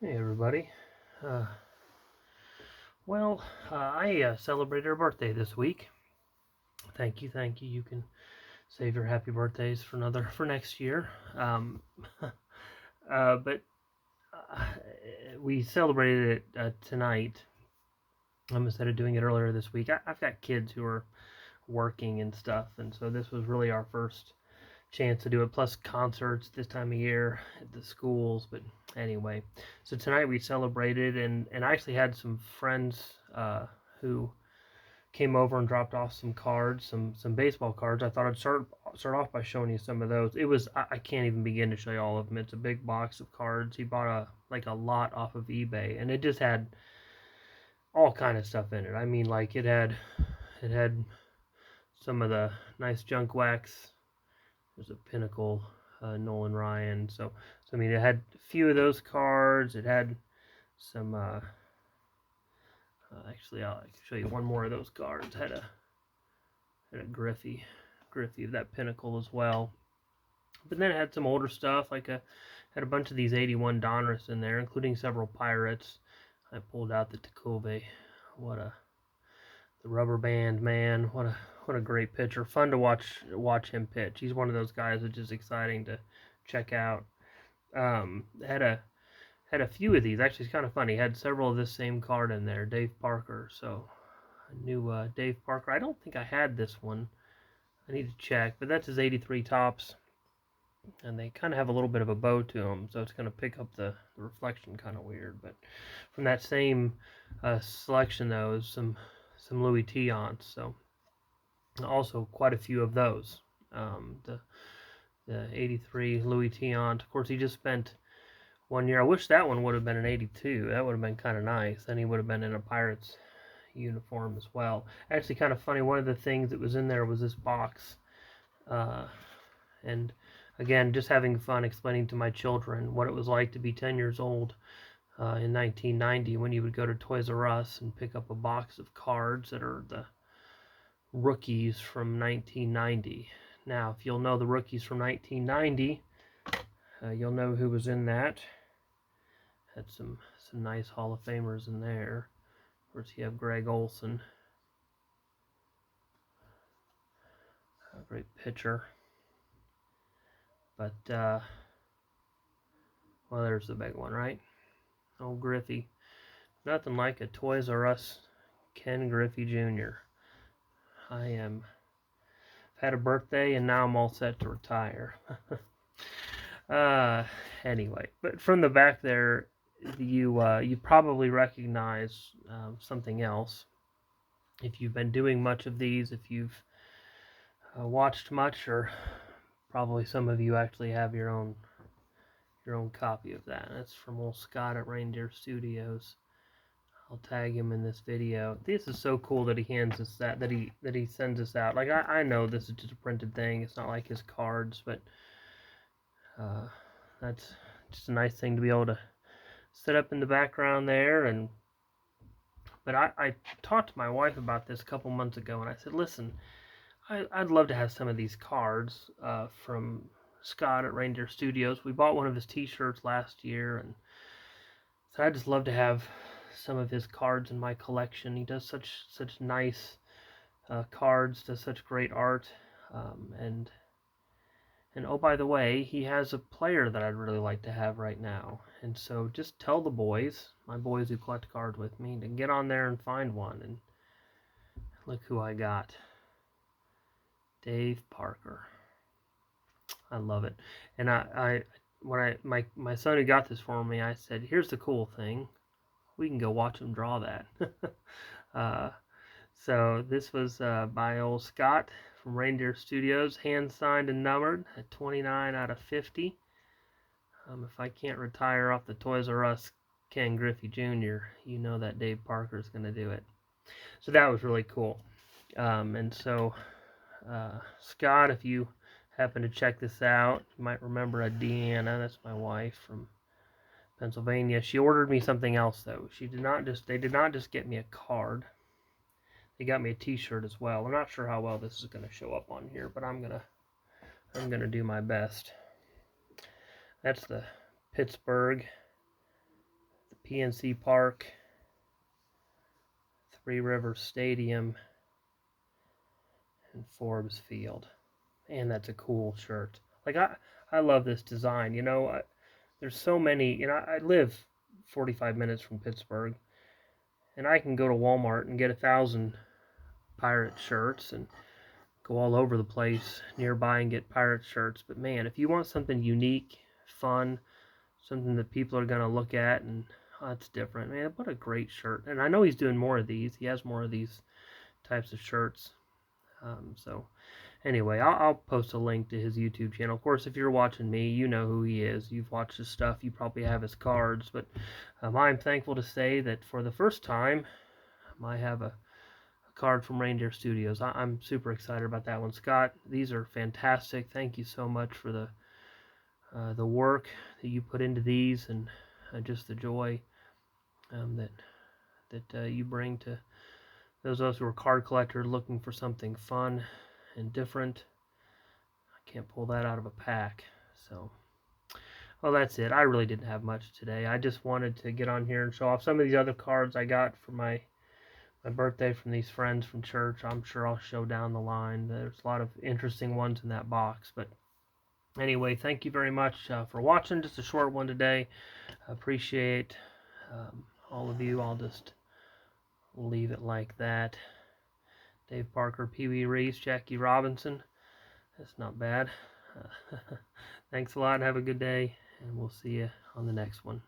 Hey everybody. Uh, I celebrated her birthday this week. Thank you, thank you. You can save your happy birthdays for next year. But we celebrated it tonight. Instead of doing it earlier this week. I've got kids who are working and stuff, and so this was really our first chance to do it. Plus concerts this time of year at the schools. But anyway, so tonight we celebrated, and I actually had some friends who came over and dropped off some cards, some baseball cards. I thought I'd start off by showing you some of those. I can't even begin to show you all of them. It's a big box of cards. He bought a lot off of eBay, and it just had all kind of stuff in it. I mean, like it had some of the nice junk wax. There's a Pinnacle, Nolan Ryan. So I mean, it had a few of those cards. It had some. Actually, I can show you one more of those cards. Had a Griffey of that Pinnacle as well. But then it had some older stuff, had a bunch of these 81 Donruss in there, including several Pirates. I pulled out the Tacove. The rubber band man. What a great pitcher. Fun to watch him pitch. He's one of those guys which is exciting to check out. Had a few of these. Actually, it's kind of funny. Had several of this same card in there. Dave Parker. So I knew Dave Parker. I don't think I had this one. I need to check, but that's his 83 tops, and they kind of have a little bit of a bow to them, so it's going to pick up the reflection kind of weird. But from that same selection, though, is some Louis Tiants, so also quite a few of those. The 83 Louis Tiant. Of course, he just spent 1 year. I wish that one would have been an 82. That would have been kind of nice. Then he would have been in a Pirates uniform as well. Actually, kind of funny. One of the things that was in there was this box, and again, just having fun explaining to my children what it was like to be 10 years old in 1990 when you would go to Toys R Us and pick up a box of cards that are the rookies from 1990. Now, if you'll know the rookies from 1990, you'll know who was in that. Had some nice Hall of Famers in there. Of course, you have Greg Olson, a great pitcher. But, well, there's the big one, right? Old Griffey. Nothing like a Toys R Us Ken Griffey Jr. I've had a birthday, and now I'm all set to retire. Anyway, but from the back there, you probably recognize something else. If you've been doing much of these, if you've watched much, or probably some of you actually have your own copy of that. That's from old Skaght at Reindeer Studios. I'll tag him in this video. This is so cool that he hands us that he sends us out. Like I know this is just a printed thing. It's not like his cards, but that's just a nice thing to be able to set up in the background there. But I talked to my wife about this a couple months ago, and I said, listen, I'd love to have some of these cards from Skaght at Reindeer Studios. We bought one of his T-shirts last year, and so I'd just love to have some of his cards in my collection. He does such nice cards, does such great art, and oh, by the way, he has a player that I'd really like to have right now. And so just tell the boys, my boys who collect cards with me, to get on there and find one. And look who I got. Dave Parker. I love it. And my son who got this for me, I said, here's the cool thing. We can go watch him draw that. So this was by old Skaght from Reindeer Studios, hand signed and numbered at 29 out of 50. If I can't retire off the Toys R Us Ken Griffey Jr., you know that Dave Parker is going to do it. So that was really cool. And so Skaght, if you happen to check this out, you might remember a Deanna. That's my wife from Pennsylvania. She ordered me something else though. They did not just get me a card. They got me a T-shirt as well. I'm not sure how well this is going to show up on here, but I'm gonna do my best. That's the Pittsburgh PNC Park, Three Rivers Stadium, and Forbes Field. Man, that's a cool shirt. Like, I love this design. You know, there's so many. You know, I live 45 minutes from Pittsburgh, and I can go to Walmart and get 1,000 pirate shirts and go all over the place nearby and get pirate shirts. But man, if you want something unique, fun, something that people are going to look at and it's different, man, what a great shirt. And I know he's doing more of these. He has more of these types of shirts. So anyway, I'll post a link to his YouTube channel. Of course, if you're watching me, you know who he is. You've watched his stuff. You probably have his cards. But I'm thankful to say that for the first time, I have a card from Reindeer Studios. I'm super excited about that one. Scott, these are fantastic. Thank you so much for the work that you put into these and just the joy that you bring to those of us who are card collectors looking for something fun and different. I can't pull that out of a pack. So, well, that's it. I really didn't have much today. I just wanted to get on here and show off some of these other cards I got for my birthday from these friends from church. I'm sure I'll show down the line. There's a lot of interesting ones in that box. But anyway, thank you very much for watching. Just a short one today. I appreciate all of you. I'll just leave it like that. Dave Parker, Pee Wee Reese, Jackie Robinson. That's not bad. Thanks a lot. Have a good day, and we'll see you on the next one.